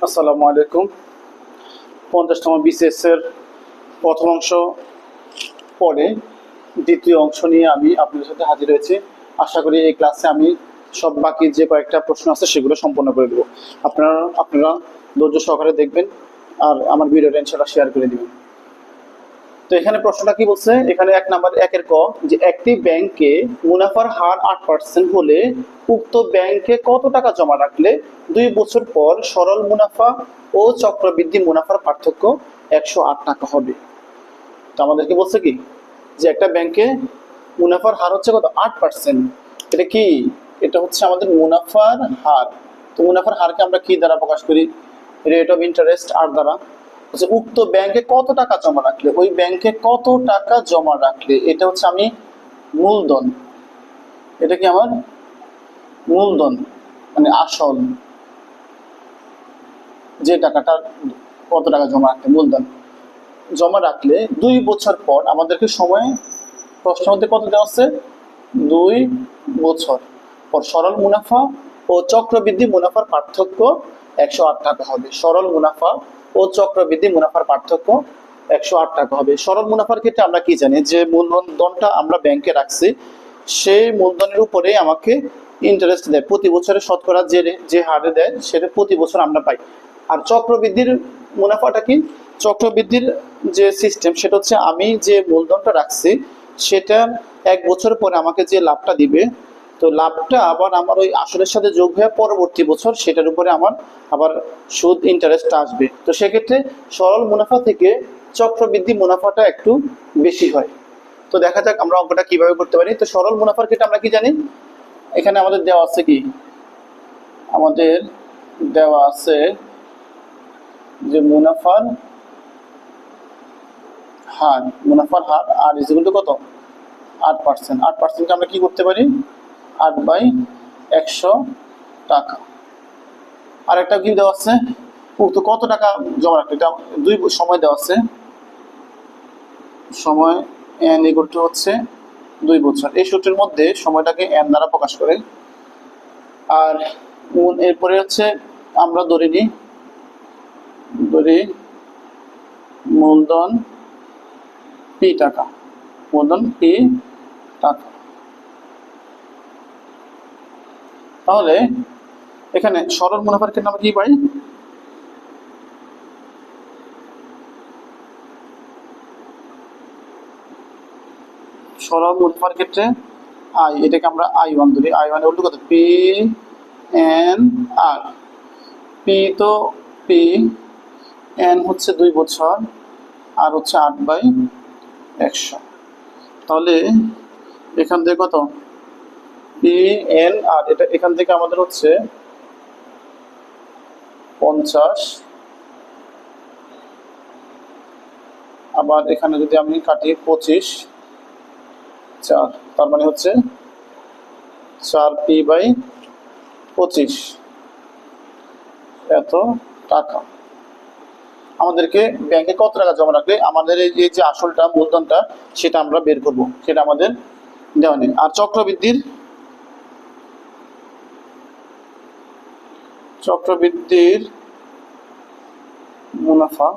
আসসালামু আলাইকুম। 50তম বিসিএস এর প্রথম অংশ পরে দ্বিতীয় অংশ নিয়ে আমি আপনাদের সাথে হাজির হয়েছি। আশা করি এই ক্লাসে আমি সব বাকি যে কয়েকটা প্রশ্ন আছে সেগুলো সম্পন্ন করে দেবো। আপনারা ধৈর্য সহকারে দেখবেন আর আমার ভিডিওটা ইনশাআল্লাহ শেয়ার করে দিবেন। তো এখানে প্রশ্নটা কি বলছে, এখানে 1 ক যে একটি ব্যাংকে মুনাফার হার 8% হলে উক্ত ব্যাংকে কত টাকা জমা রাখলে 2 বছর পর সরল মুনাফা ও চক্রবৃদ্ধি মুনাফার পার্থক্য 108 টাকা হবে। তো আমাদেরকে বলছে কি যে একটা ব্যাংকে মুনাফার হার হচ্ছে কত 8%। এটা কি, এটা হচ্ছে আমাদের মুনাফার হার। তো মুনাফার হারকে আমরা কি দ্বারা প্রকাশ করি? রেট অফ ইন্টারেস্ট আর দ্বারা। উক্ত ব্যাংকে কত টাকা জমা রাখলে, ওই ব্যাংকে কত টাকা জমা রাখলে, এটা হচ্ছে আমি মূলধন। এটা কি আমার মূলধন, মানে আসল যে টাকাটা, কত টাকা জমা রাখলে মূলধন জমা রাখলে 2 বছর পর আমাদেরকে সময় প্রশ্নের মধ্যে কত দেওয়া আছে, 2 বছর পর সরল মুনাফা ও চক্রবৃদ্ধি মুনাফার পার্থক্য 108 টাকা হবে। সরল মুনাফা ও চক্রবৃদ্ধি মুনাফার পার্থক্য 108 টাকা হবে। সরল মুনাফার ক্ষেত্রে আমরা কি জানি, যে মূলধনটা আমরা ব্যাংকে রাখছি সেই মূলধনের উপরে আমাকে ইন্টারেস্ট দেয় প্রতি বছরে, শতকরা যে হারে দেয় সেটা প্রতি বছর আমরা পাই। আর চক্রবৃদ্ধির মুনাফাটা কি, চক্রবৃদ্ধির যে সিস্টেম সেটা হচ্ছে আমি যে মূলধনটা রাখছি সেটা 1 বছর পরে আমাকে যে লাভটা দিবে, তো লাভটা আবার আমার ওই আসলের সাথে যোগ হয়ে পরবর্তী বছর সেটার উপরে আমার আবার সুদ ইন্টারেস্ট আসবে। তো সেক্ষেত্রে সরল মুনাফা থেকে চক্রবৃদ্ধি মুনাফাটা একটু বেশি হয়। তো দেখা যাক আমরা অঙ্কটা কিভাবে করতে পারি। তো সরল মুনাফার ক্ষেত্রে আমরা কি জানি, এখানে আমাদের দেওয়া আছে কি, আমাদের দেওয়া আছে যে মুনাফার হার, মুনাফার হার আর ইজ ইকুয়াল টু কত 8%। 8%কে আমরা কি করতে পারি, 8/100 টাকা। আর একটা কি দেওয়া আছে, তো কত টাকা জমা রাখতে, এটা 2 সময় দেওয়া আছে, সময় n ইকুয়াল টু হচ্ছে 2 বছর। এই সূত্রের মধ্যে সময়টাকে n দ্বারা প্রকাশ করে। আর এরপরে হচ্ছে আমরা ধরি মূলধন p টাকা, মূলধন p টাকা। তাহলে এখানে সরল মুনাফার ক্ষেত্রে আমরা কি পাই, সরল মুনাফার ক্ষেত্রে আই, এটাকে আমরা I1 ধরি। I1 এর উল্টো কত, পি এন আর। পি তো পি, এন হচ্ছে 2 বছর, আর হচ্ছে 8/100। তাহলে এখান থেকে কত, পি এন আর, এটা এখান থেকে আমাদের হচ্ছে 50, আবার এখানে যদি আমি কাটি 25, 4, তার মানে হচ্ছে 4p/25 এত টাকা। আমাদেরকে ব্যাংকে কত টাকা জমা রাখলে আমাদের এই যে আসলটা মূলধনটা সেটা আমরা বের করব, সেটা আমাদের দেওয়া নেই। আর চক্রবৃদ্ধির মুনাফা,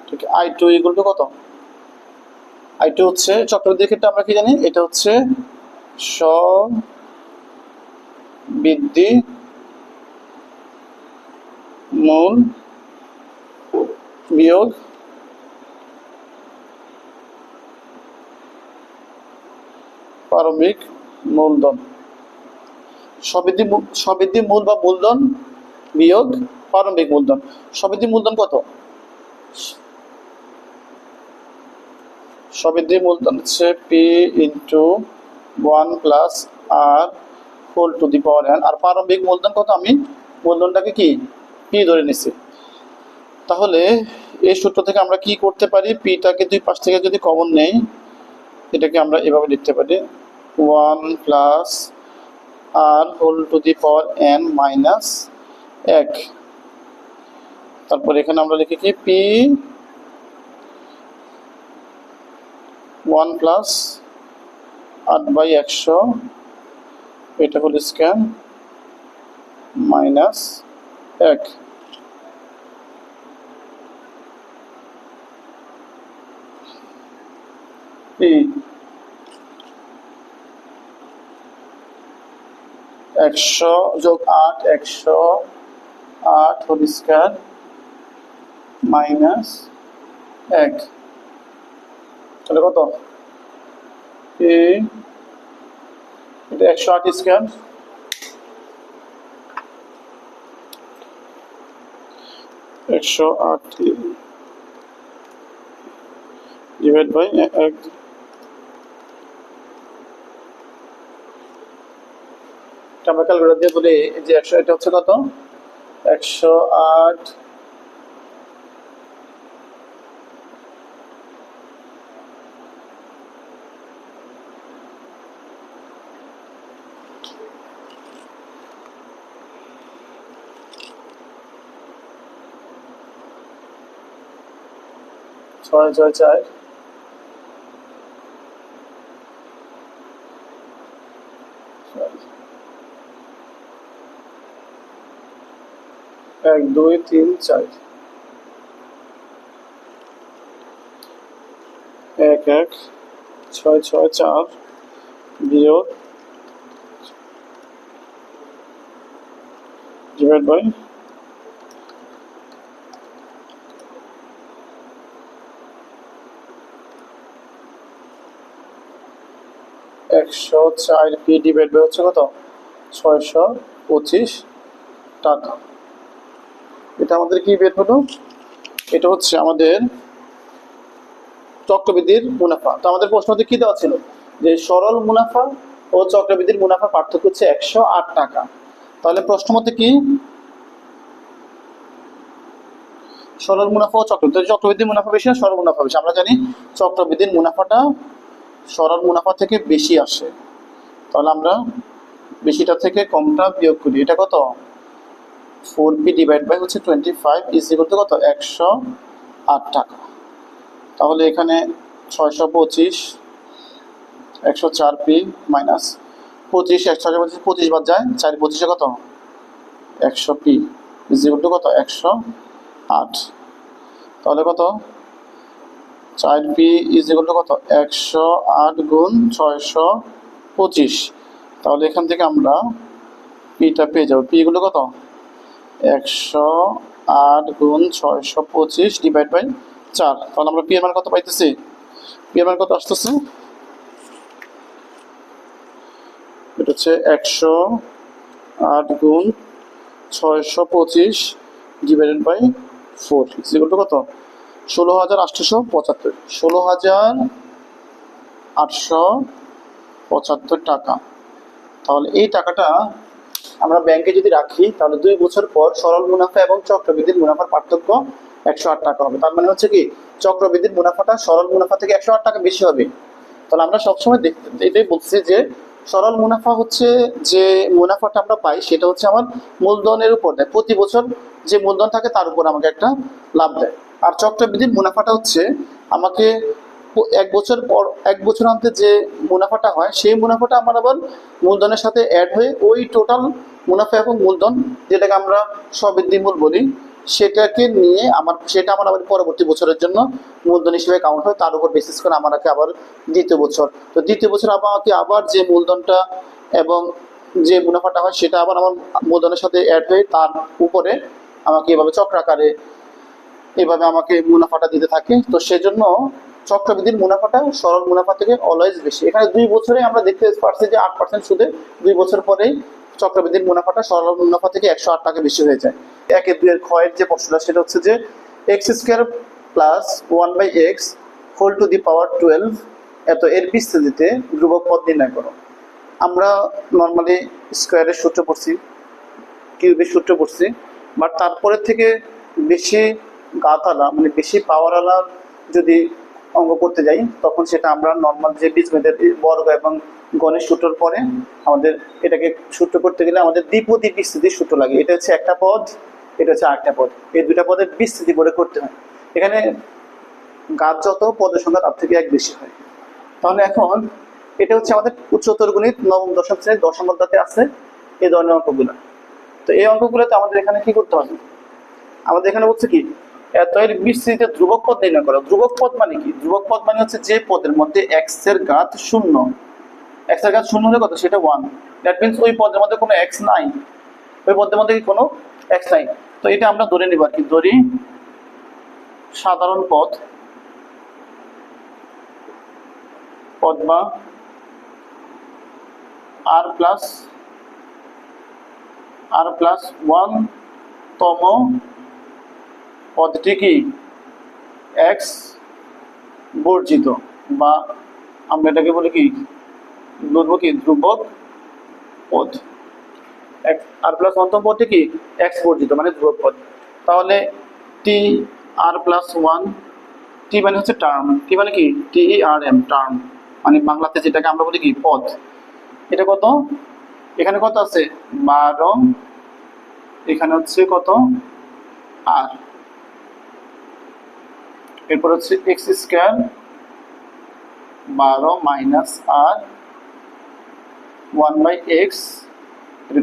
ঠিক I2 ইকুয়াল টু কত, I2 হচ্ছে চক্রবৃদ্ধির ক্ষেত্রে আমরা কি জানি, এটা হচ্ছে স্ববৃদ্ধি মূল বিয়োগ প্রারম্ভিক মূলধন। সবৃদ্ধি মূল বা মূলধন বিয়োগ প্রারম্ভিক মূলধন। সবৃদ্ধি মূলধন কত, সবৃদ্ধি মূলধন হচ্ছে P into 1 plus r whole to the power n। আর প্রারম্ভিক মূলধন কত, আমি মূলধনটাকে কি পি ধরে নিছি। তাহলে এই সূত্র থেকে আমরা কি করতে পারি, পিটাকে 2 পাশ থেকে যদি কমন নেই, এটাকে আমরা এভাবে লিখতে পারি 1 plus r whole to the power n minus 1। তারপর এখানে আমরা লিখি কি পি 1 প্লাস 8/100, এটা হল স্কয়ার মাইনাস 1। পি 100 যোগ 8 108 হোল স্কয়ার মাইনাস 1 তাহলে কত পি এটা 108 স্কয়ার 108 ডিভাইড বাই 1 আমরা ক্যালকুলেটর দিয়ে বলি যে 100 এটা হচ্ছে কত 108 6 1 2 3 4 1 1 6 6 4 বিয়োগ divide by 104 P divide by হচ্ছে কত 625 টাকা। এটা আমাদের কি বের হলো এটা হচ্ছে আমাদের চক্রবৃদ্ধির মুনাফা। তো আমাদের প্রশ্নতে কি দেওয়া ছিল যে সরল মুনাফা ও চক্রবৃদ্ধির মুনাফা পার্থক্য হচ্ছে 108 টাকা। তাহলে প্রশ্ন মতে কি সরল মুনাফা ও চক্রবৃদ্ধির মুনাফা বেশি না সরল মুনাফা বেশি? আমরা জানি চক্রবৃদ্ধির মুনাফাটা সরল মুনাফা থেকে বেশি আসে, তাহলে আমরা বেশিটা থেকে কমটা বিয়োগ করি। এটা কত 4p ডিভাইড বাই হচ্ছে 25 ইজ ইকুয়াল টু কত 108 টাকা। তাহলে এখানে 625 104p মাইনাস 25 125 বাদ যায় 4 25 কত 100p ইজ ইকুয়াল টু কত 108। তাহলে কত 4p ইজ ইকুয়াল টু কত 108 গুণ 625। তাহলে এখান থেকে আমরা পিটা পেয়ে যাবো। পি গুলো কত 108 গুণ 625 ডিভাইড বাই 4। তাহলে আমরা পি এর মান কত পাইতেছি? পি এর মান কত আসতেছে? এটা হচ্ছে 108 গুণ 625 divided by 4 is equal to কত 16,875 16,875 টাকা। তাহলে এই টাকাটা আমরা ব্যাংকে যদি রাখি তাহলে 2 বছর পর সরল মুনাফা এবং চক্রবৃদ্ধির মুনাফার পার্থক্য 108 টাকা হবে। তার মানে হচ্ছে কি চক্রবৃদ্ধির মুনাফাটা সরল মুনাফা থেকে 108 টাকা বেশি হবে। তাহলে আমরা সবসময় এটাই বলছি যে সরল মুনাফা হচ্ছে যে মুনাফাটা আমরা পাই সেটা হচ্ছে আমার মূলধনের উপর দেয়, প্রতি বছর যে মূলধন থাকে তার উপর আমাকে একটা লাভ দেয়। আর চক্রবৃদ্ধির মুনাফাটা হচ্ছে আমাকে 1 বছর পর 1 বছর অন্তে যে মুনাফাটা হয় সেই মুনাফাটা আমার আবার মূলধনের সাথে অ্যাড হয়ে ওই টোটাল মুনাফা এবং মূলধন যেটাকে আমরা স্ববৃদ্ধি মূল বলি সেটাকে নিয়ে সেটা আমার আবার পরবর্তী বছরের জন্য মূলধন হিসেবে কাউন্ট হয়, তার উপর বেসিস করে আমাকে আবার দ্বিতীয় বছর আমাকে আবার যে মূলধনটা এবং যে মুনাফাটা হয় সেটা আবার আমার মূলধনের সাথে অ্যাড হয়ে তার উপরে আমাকে এভাবে চক্রাকারে এভাবে আমাকে মুনাফাটা দিতে থাকে। তো সেজন্য চক্রবৃদ্ধির মুনাফাটা সরল মুনাফা থেকে অলওয়েজ বেশি। এখানে 2 বছরে আমরা দেখতে পাচ্ছি যে 8% সুদে 2 বছর পরেই চক্রবৃদ্ধির মুনাফাটা সরল মুনাফা থেকে 108 টাকা বেশি হয়ে যায়। 1-2 এর ক্ষয়ের যে প্রশ্নটা সেটা হচ্ছে যে x² plus 1/x whole to the power 12 এত এর বিস্তৃতিতে ধ্রুবক পদ নির্ণয় করো। আমরা নর্মালি স্কোয়ারের সূত্র পড়ছি, কিউবের সূত্র পড়ছি, বাট তারপরে থেকে বেশি গাতালা মানে বেশি পাওয়ারওয়ালা যদি অঙ্ক করতে যাই তখন সেটা আমরা নর্মাল যে বীজগণিতের বর্গ এবং গণের সূত্রের পরে আমাদের এটাকে সূত্র করতে গেলে আমাদের দ্বিপদী বিস্তৃতির সূত্র লাগে। এটা হচ্ছে একটা পদ, এটা হচ্ছে আরেকটা পদ, এই দুটা পদের বিস্তৃতি করে করতে হয়। এখানে গাত যত পদের সংখ্যা তার থেকে 1 বেশি হয়। তাহলে এখন এটা হচ্ছে আমাদের উচ্চতর গণিত নবম দশম শ্রেণীর দশম অধ্যায়ে আছে এই ধরনের অঙ্কগুলো। তো এই অঙ্কগুলোতে আমাদের এখানে কি করতে হবে? আমাদের এখানে বলছে কি এত এর বিস্তৃত ধ্রুবক পদ নির্ণয় করো। ধ্রুবক পদ মানে কি? ধ্রুবক পদ মানে হচ্ছে যে পদের মধ্যে x এর ঘাত শূন্য, x এর ঘাত শূন্য হলে কত, সেটা 1। দ্যাট মিন্স ওই পদের মধ্যে কোনো x নাই, ওই পদের মধ্যে কোনো x নাই। তো এটা আমরা ধরে নিব আর কি, ধরি সাধারণ পদ, পদ বা r প্লাস 1 তম পদটি কি x বর্জিত, বা আমরা এটাকে বলি কি, বলবো কি ধ্রুবক পদ। আর প্লাস 1 তম পদটি কি x বর্জিত মানে ধ্রুবক পদ। তাহলে টি আর প্লাস 1, টি মানে হচ্ছে টার্ম, টি মানে কি TERM টার্ম, মানে বাংলাতে যেটাকে আমরা বলি কি পদ। এটা কত, এখানে কত আছে 12, এখানে হচ্ছে কত আর, এরপর হচ্ছে x স্কয়ার 12 মাইনাস আর 1/x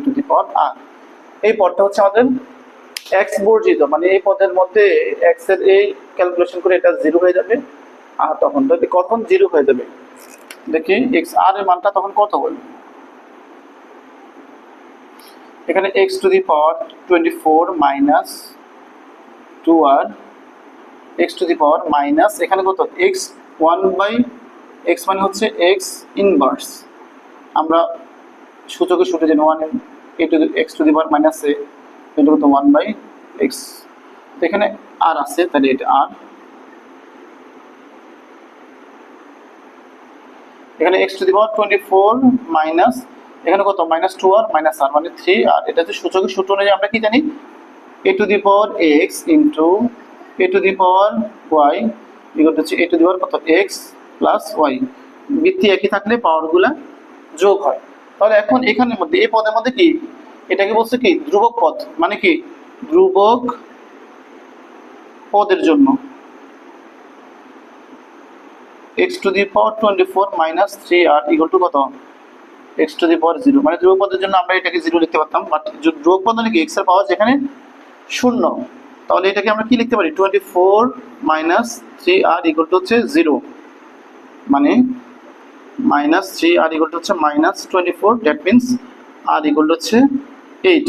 টু দি পাওয়ার আর। এই পদটা হচ্ছে আমাদের x বর্জিত, মানে এই পদের মধ্যে x এর এই ক্যালকুলেশন করে এটা 0 হয়ে যাবে, আর তখন যদি কখন 0 হয়ে যাবে দেখি x আর এর মানটা তখন কত হবে। এখানে x to the power 24 minus 2r, x to the power minus এখানে কত x 1/x মানে হচ্ছে x ইনভার্স, আমরা সূচকে সূত্রে জানি 1 x to the power minus a, এটা কত 1/x। তো এখানে আর আছে, তাহলে এটা আর, এখানে x to the power 24 minus এখানে কত মাইনাস 2r মাইনাস r মানে 3, আর এটা হচ্ছে সূচকের সূত্র অনুযায়ী আমরা কি জানি a two the power x into a two the power y equal হচ্ছে a টু দি পাওয়ার কত x প্লাস y। বৃত্তি একই থাকলে পাওয়ারগুলো যোগ হয়। তাহলে এখন এখানের মধ্যে এই পদের মধ্যে কি, এটাকে বলছে কি ধ্রুবক পদ, মানে কি ধ্রুবক পদের জন্য x to the power 24 minus 3r equal to কত x টু দি পাওয়ার 0, মানে ধ্রুবক পদের জন্য আমরা এটাকে 0 লিখতে পারতাম, বাট ধ্রুবক পদ মানে কি x এর পাওয়ার যেখানে শূন্য, তাহলে এটাকে আমরা কি লিখতে পারি 24 মাইনাস 3r ইকুয়াল টু হচ্ছে 0, মানে মাইনাস 3r ইকুয়াল টু হচ্ছে minus 24, that means r equal to হচ্ছে 8।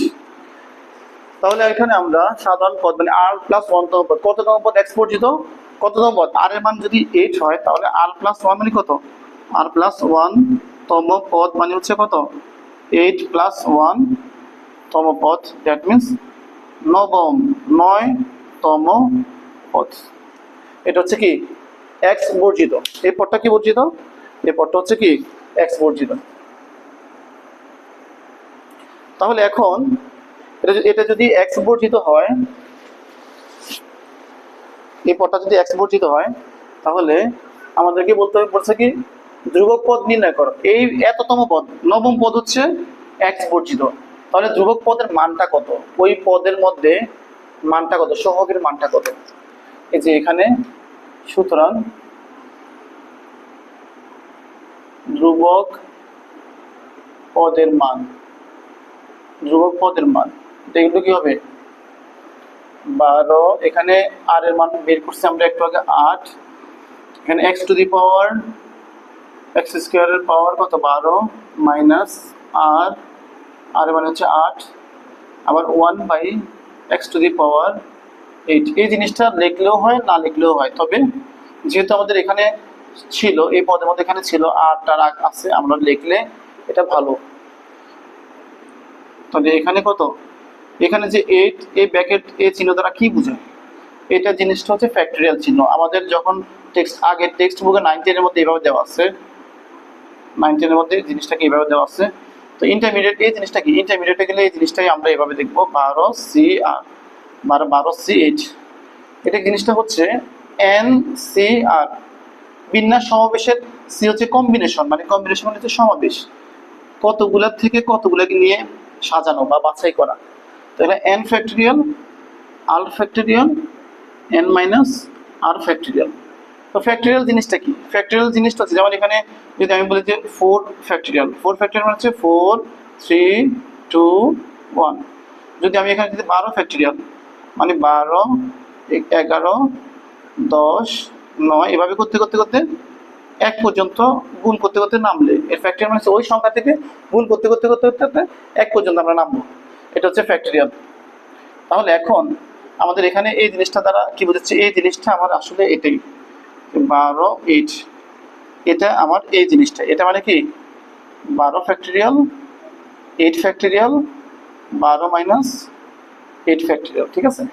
তাহলে এখানে আমরা সাধারণ পদ মানে r প্লাস 1 তম পদ, কত তম পদ x বর্জিত, কত তম পদ r এর মান যদি 8 হয় তাহলে r প্লাস 1 মানে কত r প্লাস 1 তম পদ মানে হচ্ছে কত 8 প্লাস 1 তম পদ, দ্যাট মিন্স নবম 9 তম পদ। এটা হচ্ছে কি x বর্জিত, এই পদটা কি বর্জিত, এই পদটা হচ্ছে কি x বর্জিত। তাহলে এখন এটা যদি x বর্জিত হয়, এই পদটা যদি x বর্জিত হয় তাহলে আমাদেরকে বলতে হবে, বলছে কি ধ্রুবক পদ নির্ণয় করো। এই এততম পদ নবম পদ হচ্ছে x বর্জিত, তাহলে ধ্রুবক পদের মানটা কত, ওই পদের মধ্যে মানটা কত, সহগের মানটা কত, এই যে এখানে। সুতরাং ধ্রুবক পদের মান, ধ্রুবক পদের মান এগুলো কি হবে 12, এখানে r এর মান বের করছি আমরা একটু আগে 8, এখানে x to the power x square এর পাওয়ার কত 12 মাইনাস r, r এর মান হচ্ছে 8, আবার 1/x টু দি পাওয়ার 8। এই জিনিসটা লিখলেও হয় না লিখলেও হয়, তবে যেহেতু আমাদের এখানে ছিল এই পদের মধ্যে এখানে ছিল r টার আছে, আমরা লিখলে এটা ভালো। তাহলে এখানে কত, এখানে যে 8 এই ব্র্যাকেট এই চিহ্ন দ্বারা কি বোঝায়, এটা জিনিসটা হচ্ছে ফ্যাক্টরিয়াল চিহ্ন। আমাদের যখন টেক্সট আগের টেক্সট বুকে 9-10 এর মধ্যে এইভাবে দেওয়া আছে, 9-10 এর মধ্যে জিনিসটাকে এইভাবে দেওয়া আছে। তো ইন্টারমিডিয়েট এই জিনিসটা কি, ইন্টারমিডিয়েটে গেলে এই জিনিসটাই আমরা এইভাবে দেখবো 12CR 12C8। এটা জিনিসটা হচ্ছে NCR, বিন্যাস সমাবেশের সি হচ্ছে কম্বিনেশন, মানে কম্বিনেশন মানে হচ্ছে সমাবেশ, কতগুলা থেকে কতগুলাকে নিয়ে সাজানো বা বাছাই করা। তাহলে n factorial r factorial n minus r factorial. তো ফ্যাক্টরিয়াল জিনিসটা কি, ফ্যাক্টরিয়াল জিনিসটা হচ্ছে যেমন এখানে যদি আমি বলি যে 4 ফ্যাক্টরিয়াল, 4 ফ্যাক্টরিয়াল মানে হচ্ছে 4 3 2 1। যদি আমি এখানে যদি 12 ফ্যাক্টরিয়াল মানে 12 11, 10, 9 এভাবে করতে করতে করতে 1 পর্যন্ত গুণ করতে করতে নামলে এর ফ্যাক্টরিয়াল মানে ওই সংখ্যা থেকে গুণ করতে করতে করতে করতে করতে 1 পর্যন্ত আমরা নামবো, এটা হচ্ছে ফ্যাক্টরিয়াল। তাহলে এখন আমাদের এখানে এই জিনিসটা দ্বারা কি বোঝাচ্ছে, এই জিনিসটা আমার আসলে এটাই 12, 8, এটা আমার এই জিনিসটা, এটা মানে কি 12 ফ্যাক্টরিয়াল 8 ফ্যাক্টরিয়াল 12 মাইনাস 8 ফ্যাক্টরিয়াল, ঠিক আছে।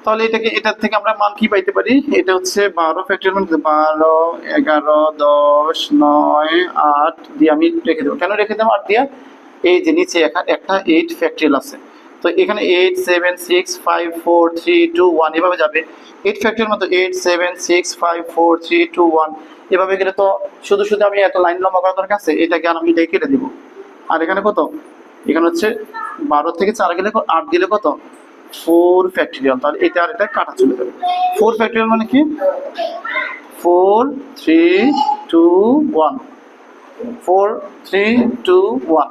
তাহলে এটাকে এটার থেকে আমরা মান কি পাইতে পারি, এটা হচ্ছে 12 ফ্যাক্টরিয়াল মানে 12, 11, 10, 9, 8 দিয়ে আমি রেখে দেবো। কেন রেখে দেবো 8 দিয়ে, এই যে নিচে একটা 8 ফ্যাক্টরিয়াল আছে, তো এখানে 8, 7, 6, 5, 4, 3, 2, 1 এভাবে যাবে। 8 ফ্যাক্টরিয়াল মতো 8, 7, 6, 5, 4, 3, 2, 1 এভাবে গেলে তো শুধু শুধু আমি এত লাইন লম্বা করার দরকার আছে, এটাকে আর আমি এটাকে কেটে দিব। আর এখানে কত, এখানে হচ্ছে 12 থেকে 4 গেলে 8 দিলে কত 4 ফ্যাক্টরিয়াল, তাহলে এটা আর এটা কাটা চলে যাবে। 4 ফ্যাক্টরিয়াল মানে কি 4, 3, 2, 1, 4, 3, 2, 1,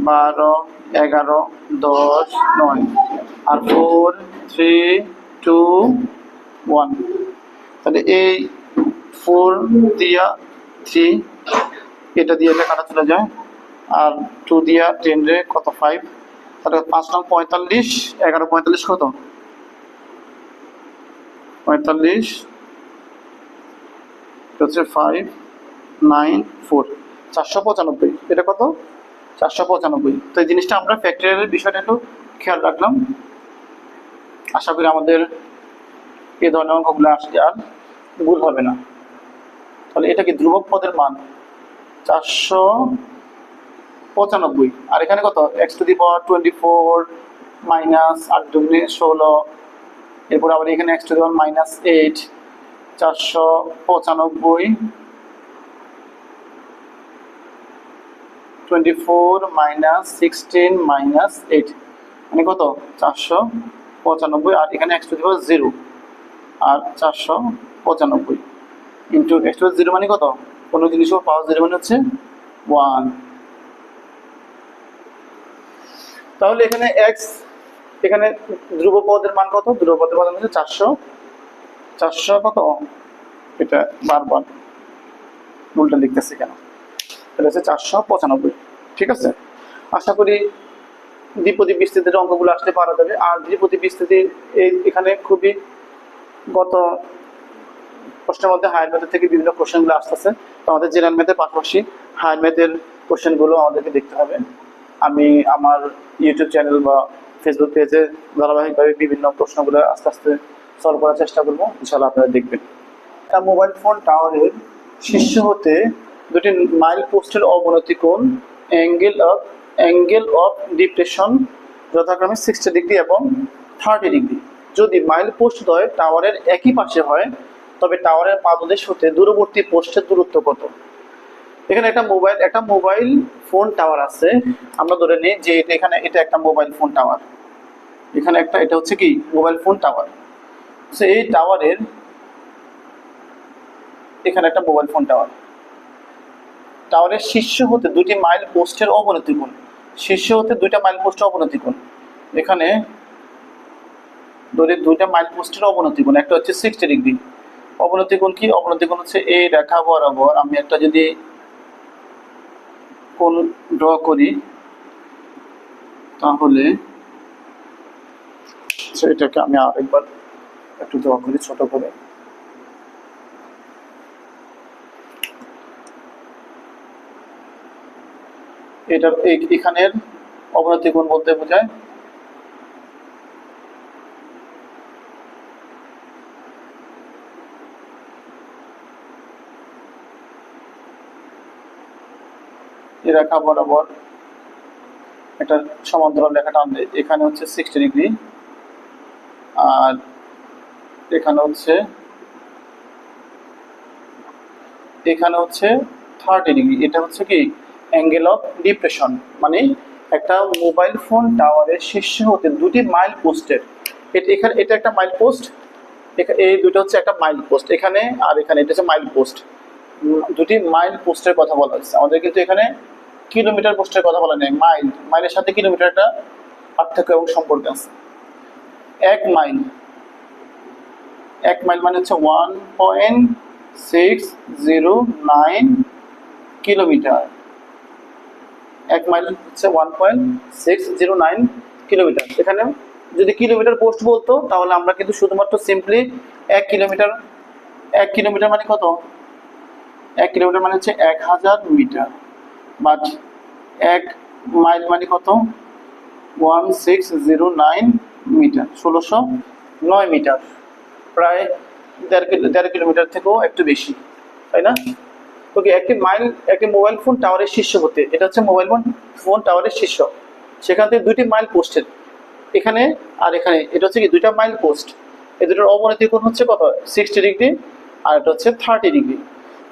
12, 11, 10, 9 আর 4, 3, 2, 1, তাহলে এই 4 দিয়া 3 এটা দিয়ে এটা কাটা চলে যায়, আর 2 দিয়া 10 রে কত 5, তাহলে 5 নং 45, 11, 45 কত 45 হচ্ছে 5, 9, 4, 495, এটা কত 495। তো এই জিনিসটা আমরা ফ্যাক্টরিয়ালের বিষয়টা একটু খেয়াল রাখলাম। আশা করি আমাদের এই ধরনের অঙ্কগুলো আসলে আর ভুল হবে না। তাহলে এটা কি ধ্রুবক পদের মান 495, আর এখানে কত x to the power 24 minus 8 দুগুণে 16, এরপর আবার এখানে x to the power minus 8, 495 24 minus 16 minus 8 মানে কত 495, আর এখানে x টু দি পাওয়ার 0 আর 495 into x to the power 0 মানে কত, কোনো জিনিসের পাওয়ার 0 মানে হচ্ছে 1। তাহলে এখানে x, এখানে ধ্রুব পদের মান কত, ধ্রুব পদের মান হচ্ছে 400 কত, এটা বারবার উল্টা লিখতেছি কেন, এটা হচ্ছে 495, ঠিক আছে। আশা করি দ্বিপদী বিস্তৃতির অঙ্কগুলো আসতে পারা যাবে। আর দ্বিপদী বিস্তৃতির এখানে খুবই গত প্রশ্নের মধ্যে হায়ার ম্যাথের থেকে বিভিন্ন কোশ্চেনগুলো আসতেছে, তো আমাদের জেনারেল ম্যাথের পাশাপাশি হায়ার ম্যাথের কোশ্চেনগুলো আমাদেরকে দেখতে হবে। আমি আমার ইউটিউব চ্যানেল বা ফেসবুক পেজে ধারাবাহিকভাবে বিভিন্ন প্রশ্নগুলো আস্তে আস্তে সলভ করার চেষ্টা করবো, ইনশাআল্লাহ আপনারা দেখবেন। একটা মোবাইল ফোন টাওয়ারের শীর্ষ হতে দুটি মাইল পোস্টের অবনতি কোণ অ্যাঙ্গেল অফ ডিপ্রেশন যথাক্রমে 60 ডিগ্রি এবং 30 ডিগ্রি। যদি মাইল পোস্ট দ্বয় টাওয়ারের একই পাশে হয় তবে টাওয়ারের পাদদেশ হতে দূরবর্তী পোস্টের দূরত্ব কত। এখানে একটা মোবাইল ফোন টাওয়ার আছে, আমরা ধরে নিই যে এটা একটা মোবাইল ফোন টাওয়ার, এখানে এটা হচ্ছে কি মোবাইল ফোন টাওয়ার। সো এই টাওয়ারের এখানে একটা মোবাইল ফোন টাওয়ারের শীর্ষ হতে দুটি মাইল পোস্টের অবনতি কোণ, শীর্ষ হতে 2টা মাইল পোস্টের অবনতি কোণ, এখানে ধরে 2টা মাইল পোস্টের অবনতি কোণ, একটা হচ্ছে 60 ডিগ্রি। অবনতি কোণ কি, অবনতি কোণ হচ্ছে এই রেখা বরাবর আমি একটা যদি কোণ ড্র করি তাহলে এটাকে আমি আরেকবার একটু ড্র করি ছোট করে। এটার এখানের অবনতি কোণ বলতে বোঝায় এই রেখা বরাবর একটা সমান্তরাল রেখা টানলে এখানে হচ্ছে 60 ডিগ্রি আর এখানে হচ্ছে 30 ডিগ্রি। এটা হচ্ছে কি অ্যাঙ্গেল অফ ডিপ্রেশন, মানে একটা মোবাইল ফোন টাওয়ারের শীর্ষ হতে দুটি মাইল পোস্টের, এটা একটা মাইল পোস্ট, এই দুটো হচ্ছে একটা মাইল পোস্ট, এখানে আর এখানে এটা হচ্ছে মাইল পোস্ট, দুটি মাইল পোস্টের কথা বলা হচ্ছে। আমাদের কিন্তু এখানে কিলোমিটার পোস্টের কথা বলা নেই, মাইলের সাথে কিলোমিটারটা পার্থক্য এবং সম্পর্ক আছে। 1 মাইল, 1 মাইল মানে হচ্ছে 1.609 কিলোমিটার। 1 মাইল হচ্ছে 1.609 কিলোমিটার। এখানে যদি কিলোমিটার পোস্ট বলতো তাহলে আমরা কিন্তু শুধুমাত্র সিম্পলি 1 কিলোমিটার, 1 কিলোমিটার মানে কত, 1 কিলোমিটার মানে হচ্ছে 1000 মিটার, বাট 1 মাইল মানে কত, 1609 মিটার, 1609 মিটার, প্রায় 1.5 কিলোমিটার থেকেও একটু বেশি, তাই না? ওকে, একটি মাইল একটি মোবাইল ফোন টাওয়ারের শীর্ষ হতে, এটা হচ্ছে মোবাইল ফোন টাওয়ারের শীর্ষ, সেখান থেকে 2টি মাইল পোস্টের, এখানে আর এখানে, এটা হচ্ছে কি 2টা মাইল পোস্ট, এই দুটোর অবনতি কোণ হচ্ছে কত, 60 ডিগ্রি, আর এটা হচ্ছে 30 ডিগ্রি।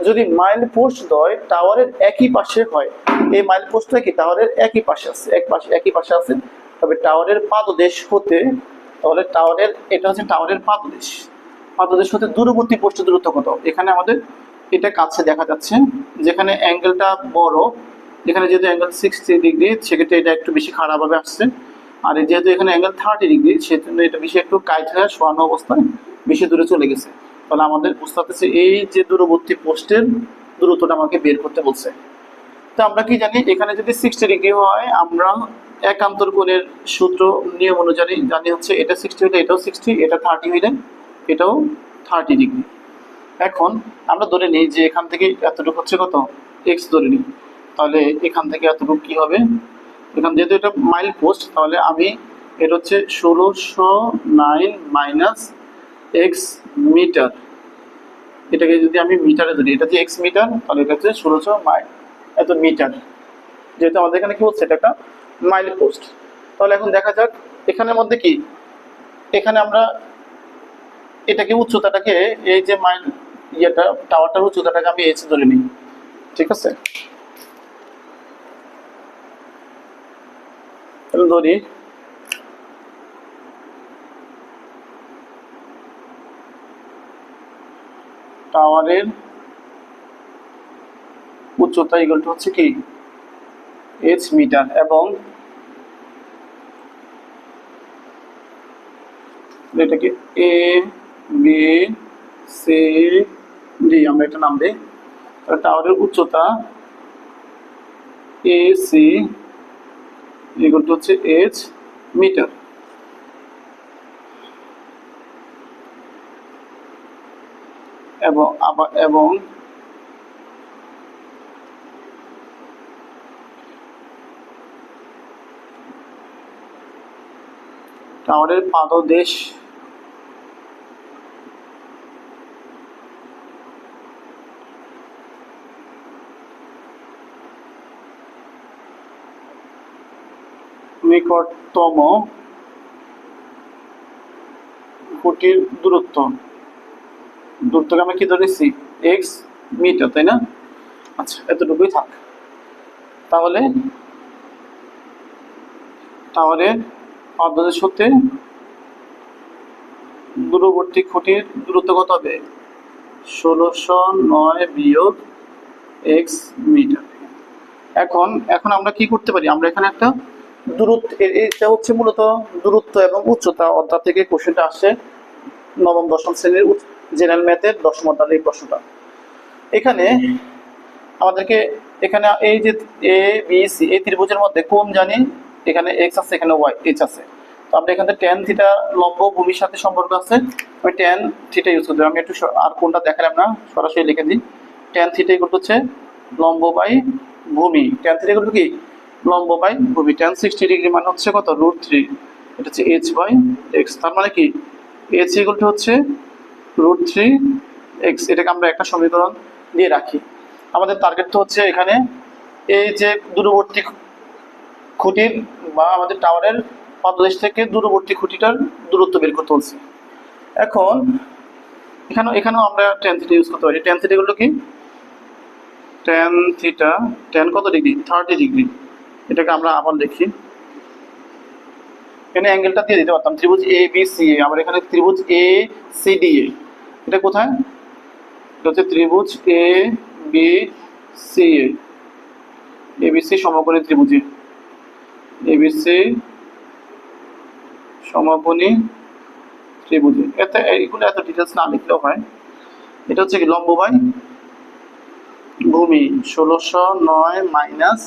যদি মাইল পোস্ট দ্বয় টাওয়ারের একই পাশে হয়, এই মাইল পোস্টটা কি টাওয়ারের একই পাশে আছে, একই পাশে আছে, তবে টাওয়ারের পাদদেশ হতে, তাহলে টাওয়ারের, এটা হচ্ছে টাওয়ারের পাদদেশ, পাদদেশ হতে দূরবর্তী পোস্টের দূরত্ব কত, এখানে আমাদের এটা কাছে দেখা যাচ্ছে, যেখানে অ্যাঙ্গেলটা বড়, এখানে যেহেতু অ্যাঙ্গেল 60 ডিগ্রি সেক্ষেত্রে এটা একটু বেশি খারাপভাবে আসছে, আর যেহেতু এখানে অ্যাঙ্গেল 30 ডিগ্রি সেজন্য এটা বেশি একটু কাইট হয়ে শোয়ানো অবস্থায় বেশি দূরে চলে গেছে। তাহলে আমাদের বুঝতে পারতেছে এই যে দূরবর্তী পোস্টের দূরত্বটা আমাকে বের করতে বলছে। তো আমরা কি জানি, এখানে যদি 60 ডিগ্রি হয়, আমরা একান্তর কোণের সূত্র নিয়ম অনুযায়ী জানি হচ্ছে এটা 60 হইলে এটাও 60, এটা 30 হইলে এটাও 30 ডিগ্রি। এখন আমরা ধরে নিই যে এখান থেকে এতটুকু হচ্ছে কত, এক্স ধরে নিই, তাহলে এখান থেকে এতটুকু কি হবে, এখান যেহেতু এটা মাইল পোস্ট, তাহলে আমি এটা হচ্ছে 1609 মাইনাস এক্স মিটার, এটাকে যদি আমি মিটারে ধরি, এটা হচ্ছে এক্স মিটার, তাহলে এটা হচ্ছে 1600 মাইল এত মিটার, যেহেতু আমাদের এখানে কি হচ্ছে, এটা একটা মাইল পোস্ট। তাহলে এখন দেখা যাক এখানের মধ্যে কি, এখানে আমরা এটাকে উচ্চতাটাকে, এই যে মাইল ইয়েটা টাওয়ারটার উচ্চতাটাকে আমি এইচ ধরে নিই, ঠিক আছে, তাহলে ধরি টাওয়ারের উচ্চতা ইকুয়াল টু হচ্ছে কি এইচ মিটার, এবং এটাকে এ বি সি ডি আমরা একটা নাম দিই, টাওয়ারের উচ্চতা এ সি ইকুয়াল টু হচ্ছে এইচ মিটার, এবং টাওয়ারের পাদদেশ নিকটতম খুঁটির দূরত্বকে আমরা কি ধরেছি, এক্স মিটার, তাই না? আচ্ছা, এতটুকুই থাক। তাহলে টাওয়ারের পাদদেশ হতে দূরবর্তী খুঁটির দূরত্ব কত হবে, 1609 বিয়োগ এক্স মিটার। এখন আমরা কি করতে পারি, আমরা এখানে একটা দূরত্ব, এটা হচ্ছে মূলত দূরত্ব এবং উচ্চতা অধ্যায় থেকে কোশ্চেনটা আসে, নবম দশম শ্রেণীর জেনারেল ম্যাথের 10ম অধ্যায়ের এই প্রশ্নটা। এখানে আমাদেরকে এখানে এই যে এ বি সি এই ত্রিভুজের মধ্যে কোণ জানি, এখানে এক্স আছে, এখানে ওয়াই এইচ আছে, তো আমরা এখানে ট্যান থিটা লম্ব ভূমির সাথে সম্পর্ক আছে, আমি ট্যান থিটা ইউজ করতে, আমি একটু আর কোণটা দেখালাম না, সরাসরি লিখে দিই, ট্যান থিটা ইকুয়াল হচ্ছে লম্ব বাই ভূমি, ট্যান থিটা ইকুয়াল কি লম্ব বাই ভূমি, ট্যান 60 ডিগ্রি মানে হচ্ছে কত, √3, এটা হচ্ছে এইচ বাই এক্স, তার মানে কি এইচ ইকুয়াল টু হচ্ছে √3 এক্স, এটাকে আমরা একটা সমীকরণ দিয়ে রাখি। আমাদের টার্গেট তো হচ্ছে এখানে এই যে দূরবর্তী খুঁটির বা আমাদের টাওয়ারের পাদদেশ থেকে দূরবর্তী খুঁটিটার দূরত্ব বের করতে বলছি। এখন এখানেও আমরা ট্যান থিটা ইউজ করতে পারি, ট্যান থিটা গুলো কি, ট্যান থিটা, ট্যান কত ডিগ্রি, 30 ডিগ্রি, এটাকে আমরা আবার দেখি, এখানে অ্যাঙ্গেলটা দিয়ে দিতে পারতাম, ত্রিভুজ এ বি সি এ, আবার এখানে ত্রিভুজ এ সি ডি এ, এটা কোথায়, এটা হচ্ছে ত্রিভুজ A B C A, ABC সমকোণী ত্রিভুজে, এবিসি সমকোণী ত্রিভুজে। এগুলো এত ডিটেলস না লিখলেও হয়। এটা হচ্ছে কি লম্ব বাই ভূমি 1609 মাইনাস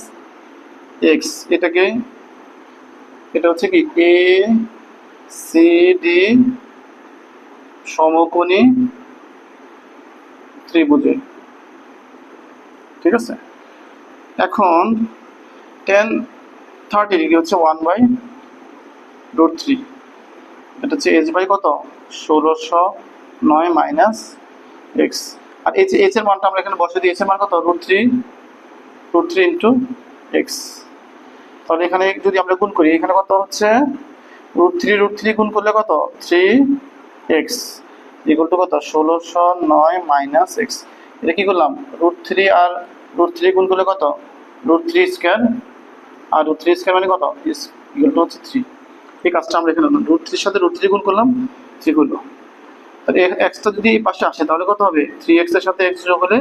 এক্স। এটা হচ্ছে কি এ সি ডি সমকোণী ত্রিভুজে, ঠিক আছে। এখন টেন 30 ডিগ্রি হচ্ছে 1/√3। এটা হচ্ছে এইচ বাই কত 1609 মাইনাস এক্স। আর এইচ এর মানটা আমরা এখানে বসে দিই। এইচ এর মান কত √3 ইন্টু এক্স। তাহলে এখানে যদি আমরা গুণ করি, এখানে কত হচ্ছে √3 গুণ করলে কত 3x ইকুয়াল টু কত 1609 মাইনাস এক্স। এটা কি করলাম √3 আর √3 গুণ করলে কত √3 স্কয়ার, আর √3 স্কয়ার মানে কত ইকুয়াল টু হচ্ছে 3। এই কাজটা আমরা এখানে √3 এর সাথে √3 গুণ করলাম 3 করলো। তাহলে এক্সটা যদি এই পাশে আসে তাহলে কত হবে 3x এর সাথে x যোগ হলে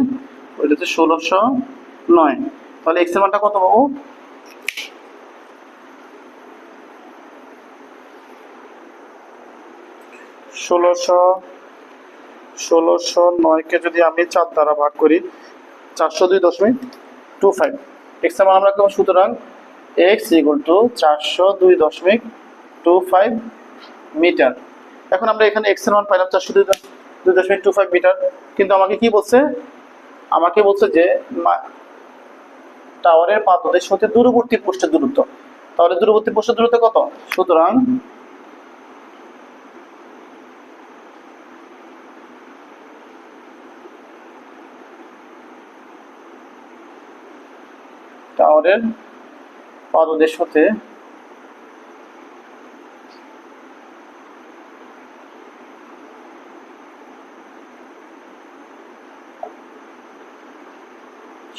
ওইটা হচ্ছে 1609। তাহলে x এর মানটা কত পাবো 1609 কে যদি আমি 4 দ্বারা ভাগ করি 402.25 x এর মান আমরা পাবো। সুতরাং x ইকুয়াল টু 402.25 মিটার। এখন আমরা এখানে x এর মান পাইলাম 402.25 মিটার, কিন্তু আমাকে কি বলছে, আমাকে বলছে যে টাওয়ারের পাদদেশ হতে দূরবর্তী পোস্টের দূরত্ব। তাহলে দূরবর্তী পোস্টের দূরত্ব কত, সুতরাং টাওয়ারের পাদদেশ হতে